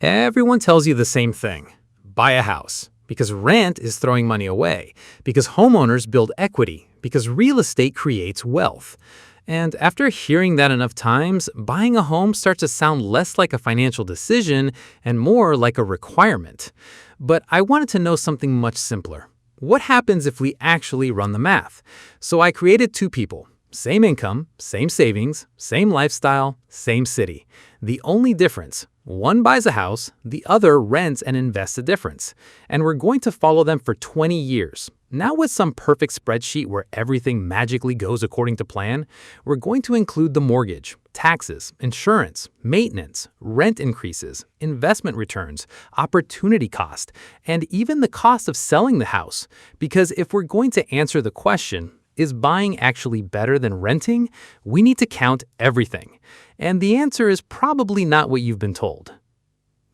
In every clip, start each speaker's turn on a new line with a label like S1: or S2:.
S1: Everyone tells you the same thing. Buy a house. Because rent is throwing money away. Because homeowners build equity. Because real estate creates wealth. And after hearing that enough times, buying a home starts to sound less like a financial decision and more like a requirement. But I wanted to know something much simpler. What happens if we actually run the math? So I created two people. Same income, same savings, same lifestyle, same city. The only difference, one buys a house, the other rents and invests the difference. And we're going to follow them for 20 years. Now with some perfect spreadsheet where everything magically goes according to plan, we're going to include the mortgage, taxes, insurance, maintenance, rent increases, investment returns, opportunity cost, and even the cost of selling the house. Because if we're going to answer the question, is buying actually better than renting? We need to count everything. And the answer is probably not what you've been told.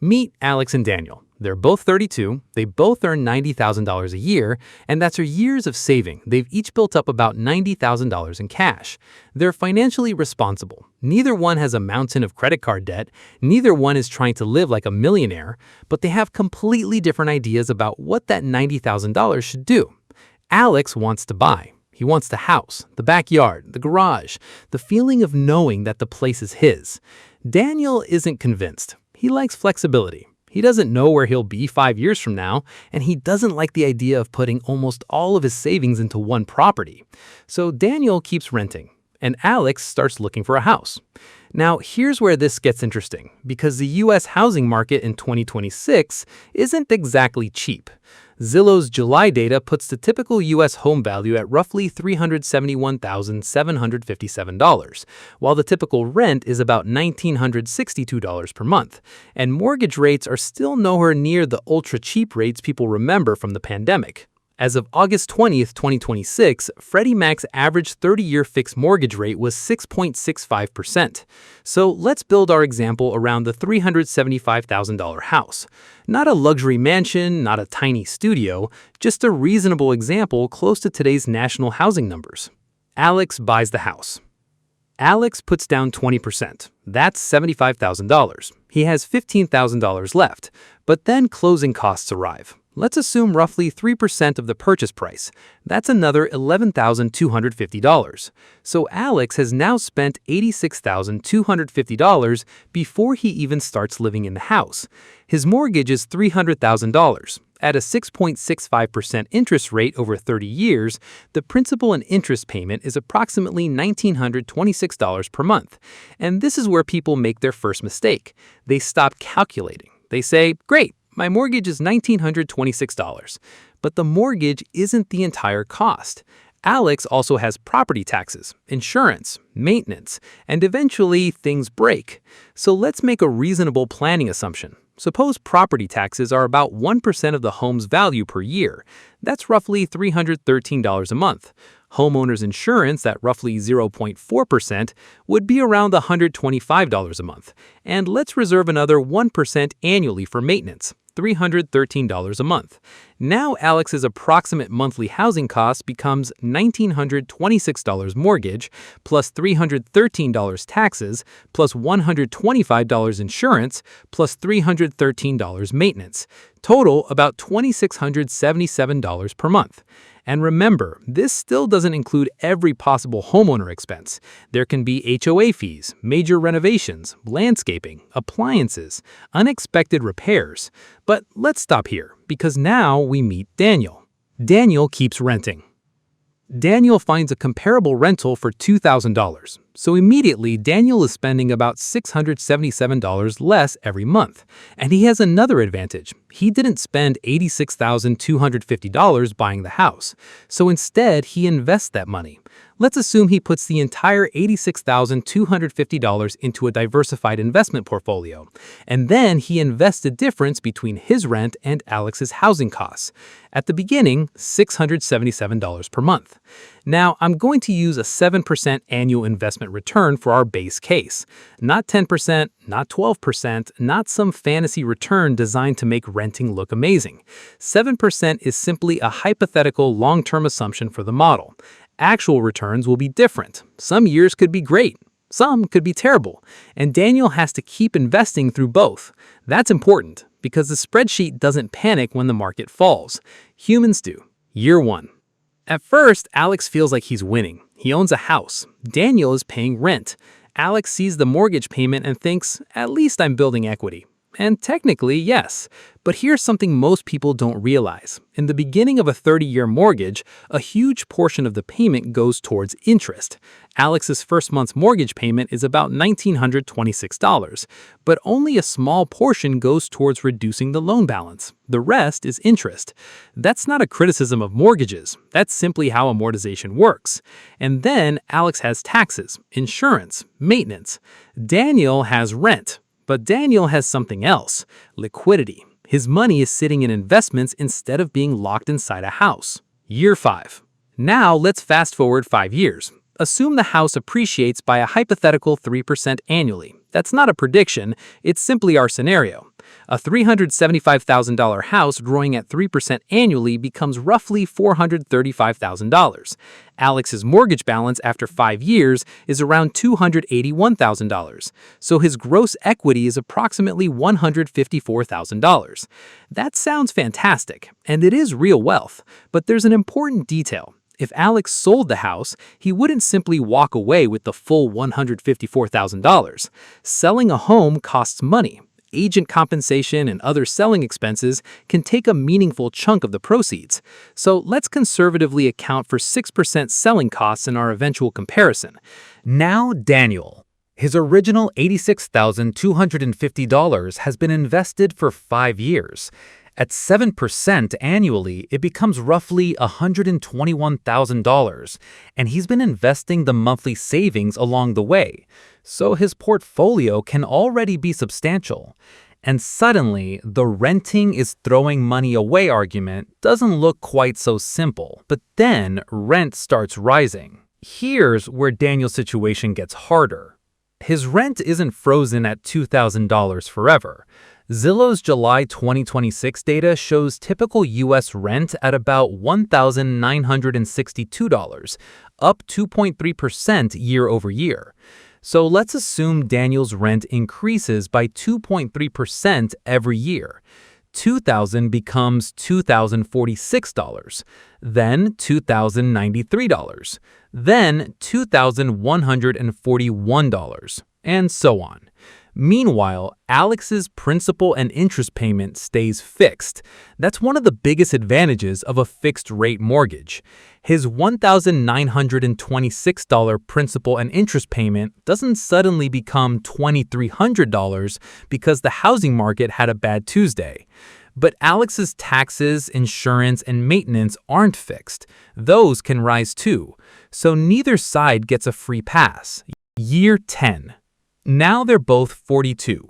S1: Meet Alex and Daniel. They're both 32, they both earn $90,000 a year, and that's their years of saving. They've each built up about $90,000 in cash. They're financially responsible. Neither one has a mountain of credit card debt, neither one is trying to live like a millionaire, but they have completely different ideas about what that $90,000 should do. Alex wants to buy. He wants the house, the backyard, the garage, the feeling of knowing that the place is his. Daniel isn't convinced. He likes flexibility. He doesn't know where he'll be 5 years from now, and he doesn't like the idea of putting almost all of his savings into one property. So Daniel keeps renting, and Alex starts looking for a house. Now, here's where this gets interesting, because the U.S. housing market in 2026 isn't exactly cheap. Zillow's July data puts the typical U.S. home value at roughly $371,757, while the typical rent is about $1,962 per month. And mortgage rates are still nowhere near the ultra-cheap rates people remember from the pandemic. As of August 20th, 2026, Freddie Mac's average 30-year fixed mortgage rate was 6.65%. So let's build our example around the $375,000 house. Not a luxury mansion, not a tiny studio, just a reasonable example close to today's national housing numbers. Alex buys the house. Alex puts down 20%. That's $75,000. He has $15,000 left, but then closing costs arrive. Let's assume roughly 3% of the purchase price. That's another $11,250. So Alex has now spent $86,250 before he even starts living in the house. His mortgage is $300,000. At a 6.65% interest rate over 30 years, the principal and interest payment is approximately $1,926 per month. And this is where people make their first mistake. They stop calculating. They say, great, my mortgage is $1,926, but the mortgage isn't the entire cost. Alex also has property taxes, insurance, maintenance, and eventually things break. So let's make a reasonable planning assumption. Suppose property taxes are about 1% of the home's value per year. That's roughly $313 a month. Homeowners insurance at roughly 0.4% would be around $125 a month. And let's reserve another 1% annually for maintenance. $313 a month. Now Alex's approximate monthly housing cost becomes $1,926 mortgage, plus $313 taxes, plus $125 insurance, plus $313 maintenance. Total about $2,677 per month. And remember, this still doesn't include every possible homeowner expense. There can be HOA fees, major renovations, landscaping, appliances, unexpected repairs. But let's stop here, because now we meet Daniel. Daniel keeps renting. Daniel finds a comparable rental for $2,000. So immediately, Daniel is spending about $677 less every month. And he has another advantage. He didn't spend $86,250 buying the house. So instead, he invests that money. Let's assume he puts the entire $86,250 into a diversified investment portfolio. And then he invests the difference between his rent and Alex's housing costs. At the beginning, $677 per month. Now, I'm going to use a 7% annual investment return for our base case. Not 10%, not 12%, not some fantasy return designed to make renting look amazing. 7% is simply a hypothetical long-term assumption for the model. Actual returns will be different. Some years could be great. Some could be terrible, and Daniel has to keep investing through both. That's important because the spreadsheet doesn't panic when the market falls. Humans do. Year 1. At first, Alex feels like he's winning. He owns a house. Daniel is paying rent. Alex sees the mortgage payment and thinks, at least I'm building equity. And technically, yes. But here's something most people don't realize. In the beginning of a 30-year mortgage, a huge portion of the payment goes towards interest. Alex's first month's mortgage payment is about $1,926, but only a small portion goes towards reducing the loan balance. The rest is interest. That's not a criticism of mortgages. That's simply how amortization works. And then Alex has taxes, insurance, maintenance. Daniel has rent. But Daniel has something else, liquidity. His money is sitting in investments instead of being locked inside a house. Year 5. Now let's fast forward 5 years. Assume the house appreciates by a hypothetical 3% annually. That's not a prediction, it's simply our scenario. A $375,000 house growing at 3% annually becomes roughly $435,000. Alex's mortgage balance after 5 years is around $281,000, so his gross equity is approximately $154,000. That sounds fantastic, and it is real wealth, but there's an important detail. If Alex sold the house, he wouldn't simply walk away with the full $154,000. Selling a home costs money. Agent compensation and other selling expenses can take a meaningful chunk of the proceeds. So let's conservatively account for 6% selling costs in our eventual comparison.
S2: Now Daniel. His original $86,250 has been invested for 5 years. At 7% annually, it becomes roughly $121,000, and he's been investing the monthly savings along the way, so his portfolio can already be substantial. And suddenly, the renting is throwing money away argument doesn't look quite so simple, but then rent starts rising. Here's where Daniel's situation gets harder. His rent isn't frozen at $2,000 forever. Zillow's July 2026 data shows typical U.S. rent at about $1,962, up 2.3% year over year. So let's assume Daniel's rent increases by 2.3% every year. $2,000 becomes $2,046, then $2,093, then $2,141, and so on. Meanwhile, Alex's principal and interest payment stays fixed. That's one of the biggest advantages of a fixed-rate mortgage. His $1,926 principal and interest payment doesn't suddenly become $2,300 because the housing market had a bad Tuesday. But Alex's taxes, insurance, and maintenance aren't fixed. Those can rise too. So neither side gets a free pass. Year 10. Now they're both 42.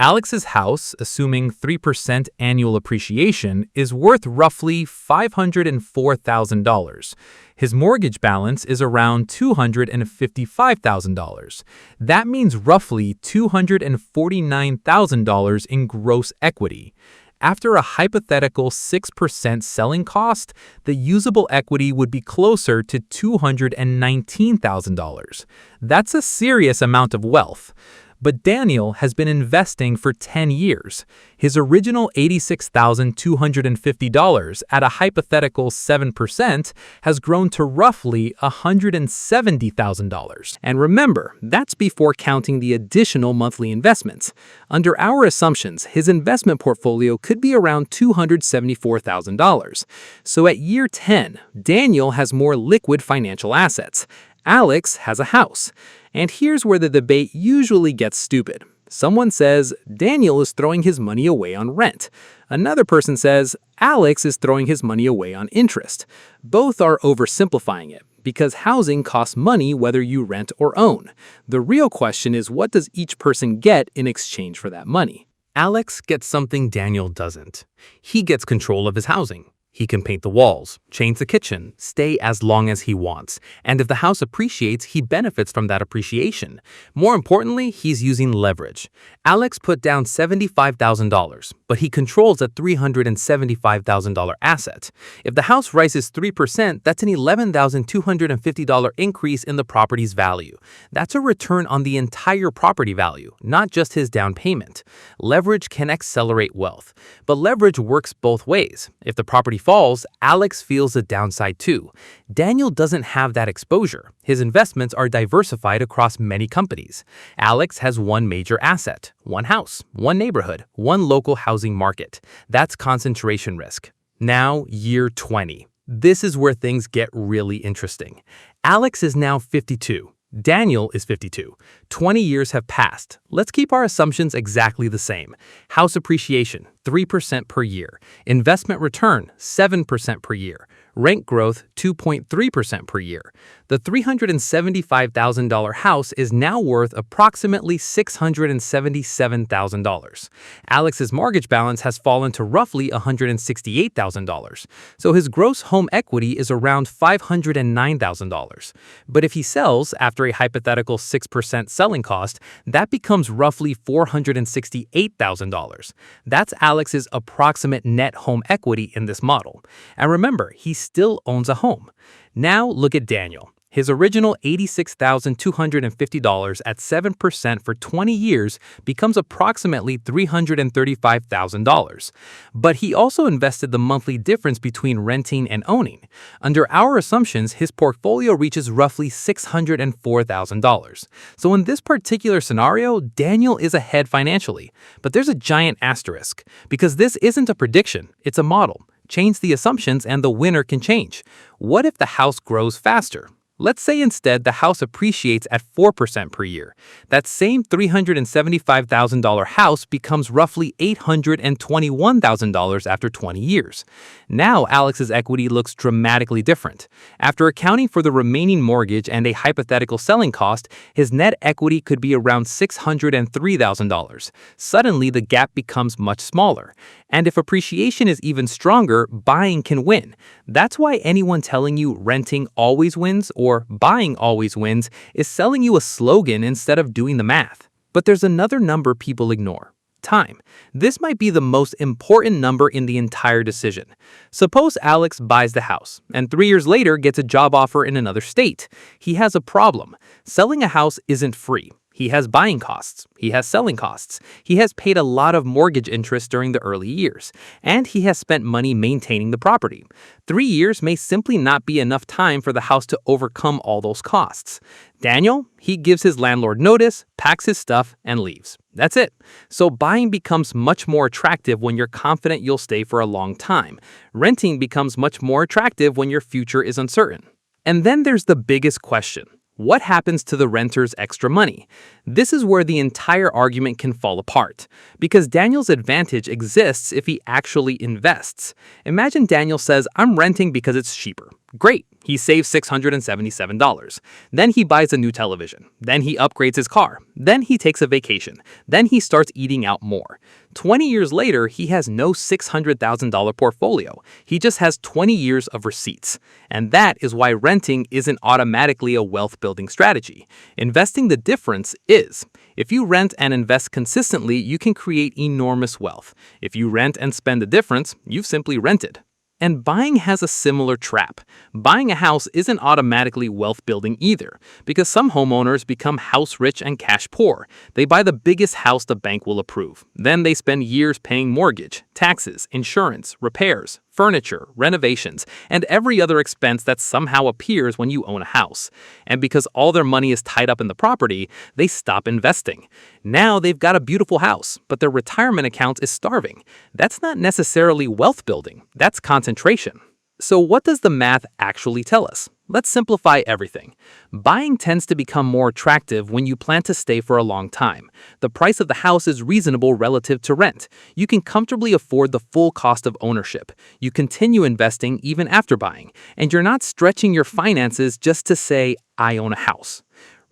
S2: Alex's house, assuming 3% annual appreciation, is worth roughly $504,000. His mortgage balance is around $255,000. That means roughly $249,000 in gross equity. After a hypothetical 6% selling cost, the usable equity would be closer to $219,000. That's a serious amount of wealth. But Daniel has been investing for 10 years. His original $86,250 at a hypothetical 7% has grown to roughly $170,000. And remember, that's before counting the additional monthly investments. Under our assumptions, his investment portfolio could be around $274,000. So at year 10, Daniel has more liquid financial assets. Alex has a house. And here's where the debate usually gets stupid. Someone says Daniel is throwing his money away on rent. Another person says Alex is throwing his money away on interest. Both are oversimplifying it, because housing costs money whether you rent or own. The real question is, what does each person get in exchange for that money?
S1: Alex gets something Daniel doesn't. He gets control of his housing.
S2: He can paint the walls, change the kitchen, stay as long as he wants. And if the house appreciates, he benefits from that appreciation. More importantly, he's using leverage. Alex put down $75,000, but he controls a $375,000 asset. If the house rises 3%, that's an $11,250 increase in the property's value. That's a return on the entire property value, not just his down payment. Leverage can accelerate wealth, but leverage works both ways. If the property falls, Alex feels the downside too. Daniel doesn't have that exposure. His investments are diversified across many companies. Alex has one major asset, one house, one neighborhood, one local housing market. That's concentration risk. Now, year 20. This is where things get really interesting. Alex is now 52. Daniel is 52. 20 years have passed. Let's keep our assumptions exactly the same. House appreciation, 3% per year. Investment return, 7% per year. Rent growth, 2.3% per year. The $375,000 house is now worth approximately $677,000. Alex's mortgage balance has fallen to roughly $168,000, so his gross home equity is around $509,000. But if he sells after a hypothetical 6% selling cost, that becomes roughly $468,000. That's Alex's approximate net home equity in this model. And remember, he still owns a home. Now look at Daniel. His original $86,250 at 7% for 20 years becomes approximately $335,000. But he also invested the monthly difference between renting and owning. Under our assumptions, his portfolio reaches roughly $604,000. So in this particular scenario, Daniel is ahead financially. But there's a giant asterisk, because this isn't a prediction, it's a model. Change the assumptions and the winner can change. What if the house grows faster? Let's say instead the house appreciates at 4% per year. That same $375,000 house becomes roughly $821,000 after 20 years. Now Alex's equity looks dramatically different. After accounting for the remaining mortgage and a hypothetical selling cost, his net equity could be around $603,000. Suddenly the gap becomes much smaller. And if appreciation is even stronger, buying can win. That's why anyone telling you renting always wins or buying always wins is selling you a slogan instead of doing the math. But there's another number people ignore. Time. This might be the most important number in the entire decision. Suppose Alex buys the house and 3 years later gets a job offer in another state. He has a problem. Selling a house isn't free. He has buying costs. He has selling costs. He has paid a lot of mortgage interest during the early years. And he has spent money maintaining the property. 3 years may simply not be enough time for the house to overcome all those costs. Daniel, he gives his landlord notice, packs his stuff, and leaves. That's it. So buying becomes much more attractive when you're confident you'll stay for a long time. Renting becomes much more attractive when your future is uncertain. And then there's the biggest question. What happens to the renter's extra money? This is where the entire argument can fall apart, because Daniel's advantage exists if he actually invests. Imagine Daniel says, "I'm renting because it's cheaper." Great, he saves $677. Then he buys a new television. Then he upgrades his car. Then he takes a vacation. Then he starts eating out more. 20 years later, he has no $600,000 portfolio. He just has 20 years of receipts. And that is why renting isn't automatically a wealth-building strategy. Investing the difference is. If you rent and invest consistently, you can create enormous wealth. If you rent and spend the difference, you've simply rented. And buying has a similar trap. Buying a house isn't automatically wealth building either, because some homeowners become house rich and cash poor. They buy the biggest house the bank will approve. Then they spend years paying mortgage, taxes, insurance, repairs, furniture, renovations, and every other expense that somehow appears when you own a house. And because all their money is tied up in the property, they stop investing. Now they've got a beautiful house, but their retirement account is starving. That's not necessarily wealth building, that's concentration. So what does the math actually tell us? Let's simplify everything. Buying tends to become more attractive when you plan to stay for a long time. The price of the house is reasonable relative to rent. You can comfortably afford the full cost of ownership. You continue investing even after buying, and you're not stretching your finances just to say, "I own a house."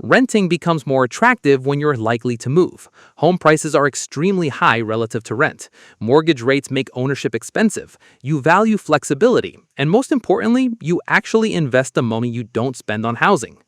S2: Renting becomes more attractive when you're likely to move. Home prices are extremely high relative to rent. Mortgage rates make ownership expensive. You value flexibility. And most importantly, you actually invest the money you don't spend on housing.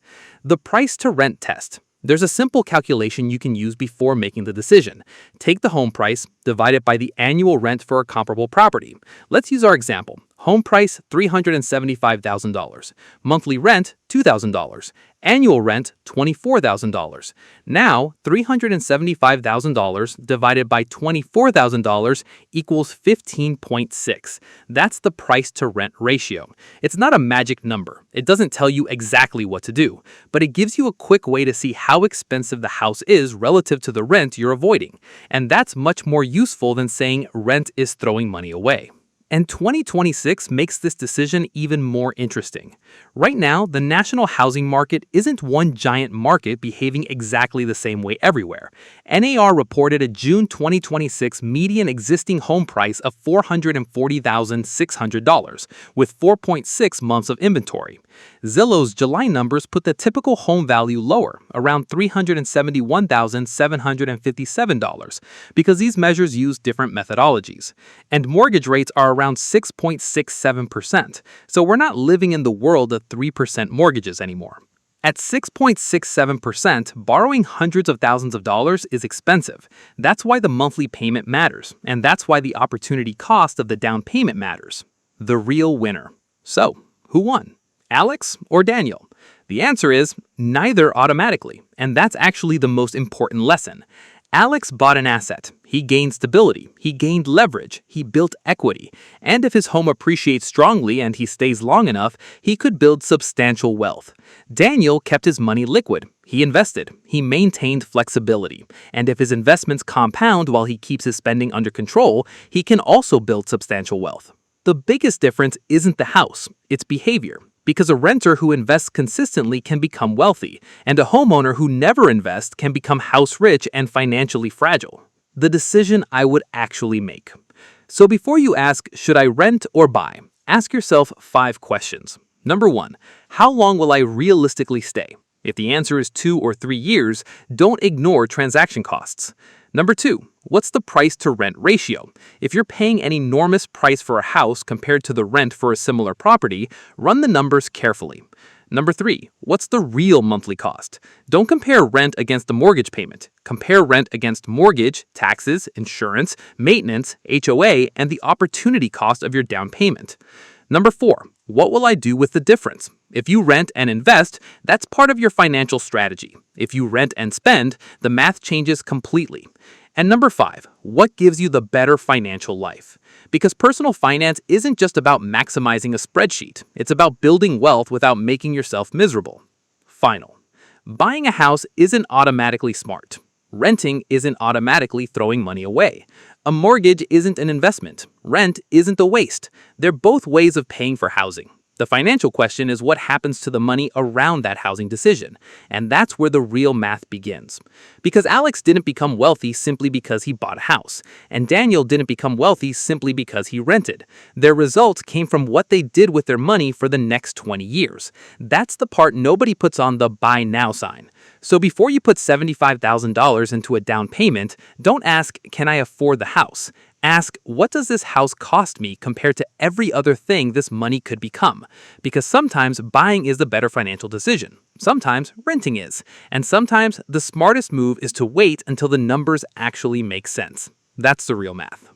S2: The price to rent test. There's a simple calculation you can use before making the decision. Take the home price, divide it by the annual rent for a comparable property. Let's use our example. Home price, $375,000. Monthly rent, $2,000. Annual rent, $24,000. Now, $375,000 divided by $24,000 equals 15.6. That's the price to rent ratio. It's not a magic number. It doesn't tell you exactly what to do, but it gives you a quick way to see how expensive the house is relative to the rent you're avoiding. And that's much more useful than saying rent is throwing money away. And 2026 makes this decision even more interesting. Right now, the national housing market isn't one giant market behaving exactly the same way everywhere. NAR reported a June 2026 median existing home price of $440,600, with 4.6 months of inventory. Zillow's July numbers put the typical home value lower, around $371,757, because these measures use different methodologies. And mortgage rates are around 6.67%, so we're not living in the world of 3% mortgages anymore. At 6.67%, borrowing hundreds of thousands of dollars is expensive. That's why the monthly payment matters, and that's why the opportunity cost of the down payment matters. The real winner. So, who won? Alex or Daniel? The answer is neither automatically, and that's actually the most important lesson. Alex bought an asset. He gained stability. He gained leverage. He built equity. And if his home appreciates strongly and he stays long enough, he could build substantial wealth. Daniel kept his money liquid. He invested. He maintained flexibility. And if his investments compound while he keeps his spending under control, he can also build substantial wealth. The biggest difference isn't the house, it's behavior. Because a renter who invests consistently can become wealthy, and a homeowner who never invests can become house rich and financially fragile. The decision I would actually make. So before you ask, should I rent or buy? Ask yourself 5 questions. Number 1, how long will I realistically stay? If the answer is 2 or 3 years, don't ignore transaction costs. Number 2, what's the price to rent ratio? If you're paying an enormous price for a house compared to the rent for a similar property, run the numbers carefully. Number 3, what's the real monthly cost? Don't compare rent against the mortgage payment. Compare rent against mortgage, taxes, insurance, maintenance, HOA, and the opportunity cost of your down payment. Number 4, what will I do with the difference? If you rent and invest, that's part of your financial strategy. If you rent and spend, the math changes completely. And number 5, what gives you the better financial life? Because personal finance isn't just about maximizing a spreadsheet. It's about building wealth without making yourself miserable. Final. Buying a house isn't automatically smart. Renting isn't automatically throwing money away. A mortgage isn't an investment. Rent isn't a waste. They're both ways of paying for housing. The financial question is what happens to the money around that housing decision, and that's where the real math begins. Because Alex didn't become wealthy simply because he bought a house, and Daniel didn't become wealthy simply because he rented. Their results came from what they did with their money for the next 20 years. That's the part nobody puts on the buy now sign. So before you put $75,000 into a down payment, don't ask, can I afford the house? Ask, what does this house cost me compared to every other thing this money could become? Because sometimes buying is the better financial decision. Sometimes renting is. And sometimes the smartest move is to wait until the numbers actually make sense. That's the real math.